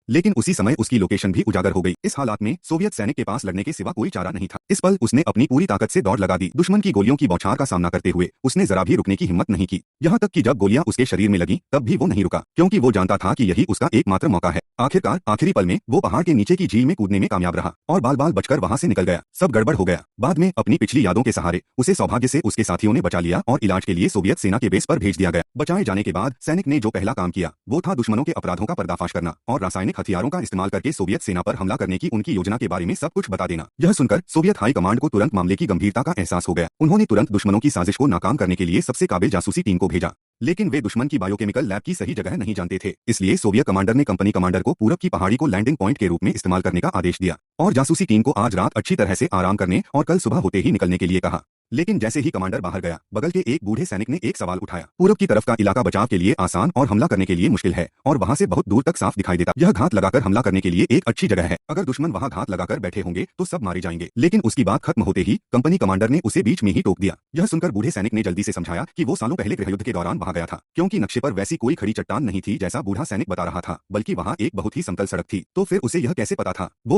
लेकिन उसी समय उसकी लोकेशन भी उजागर हो गई। इस हालात में सोवियत सैनिक के पास लड़ने के सिवा कोई चारा नहीं था। इस पल उसने अपनी पूरी ताकत से दौड़ लगा दी। दुश्मन की गोलियों की बौछार का सामना करते हुए उसने जरा भी रुकने की हिम्मत नहीं की। यहाँ तक कि जब गोलियां उसके शरीर में लगी तब भी वो नहीं रुका, क्योंकि वो जानता था कि यही उसका एकमात्र मौका है। आखिरकार आखिरी पल में वो पहाड़ के नीचे की झील में कूदने में कामयाब रहा और बाल बाल बचकर वहां से निकल गया। सब गड़बड़ हो गया। बाद में अपनी पिछली यादों के सहारे उसे सौभाग्य से उसके साथियों ने बचा लिया और इलाज के लिए सोवियत सेना के बेस पर भेज दिया गया। बचाए जाने के बाद सैनिक ने जो पहला काम किया वो था दुश्मनों के अपराधों का पर्दाफाश करना और रासायनिक हथियारों का इस्तेमाल करके सोवियत सेना पर हमला करने की उनकी योजना के बारे में सब कुछ बता देना। यह सुनकर सोवियत हाई कमांड को तुरंत मामले की गंभीरता का एहसास हो गया। उन्होंने तुरंत दुश्मनों की साजिश को नाकाम करने के लिए सबसे काबिल जासूसी टीम को भेजा। लेकिन वे दुश्मन की बायोकेमिकल लैब की सही जगह नहीं जानते थे। इसलिए सोवियत कमांडर ने कंपनी कमांडर को पूरब की पहाड़ी को लैंडिंग पॉइंट के रूप में इस्तेमाल करने का आदेश दिया और जासूसी टीम को आज रात अच्छी तरह से आराम करने और कल सुबह होते ही निकलने के लिए कहा। लेकिन जैसे ही कमांडर बाहर गया, बगल के एक बूढ़े सैनिक ने एक सवाल उठाया। पूरब की तरफ का इलाका बचाव के लिए आसान और हमला करने के लिए मुश्किल है और वहां से बहुत दूर तक साफ दिखाई देता। यह घात लगाकर हमला करने के लिए एक अच्छी जगह है। अगर दुश्मन वहां घात लगाकर बैठे होंगे तो सब मारे जाएंगे। लेकिन उसकी बात खत्म होते ही कंपनी कमांडर ने उसे बीच में ही टोक दिया। यह सुनकर बूढ़े सैनिक ने जल्दी से समझाया कि वो सालों पहले गृहयुद्ध के दौरान वहां गया था, क्योंकि नक्शे पर वैसी कोई खड़ी चट्टान नहीं थी जैसा बूढ़ा सैनिक बता रहा था, बल्कि वहां एक बहुत ही समतल सड़क थी। तो फिर उसे यह कैसे पता था? वो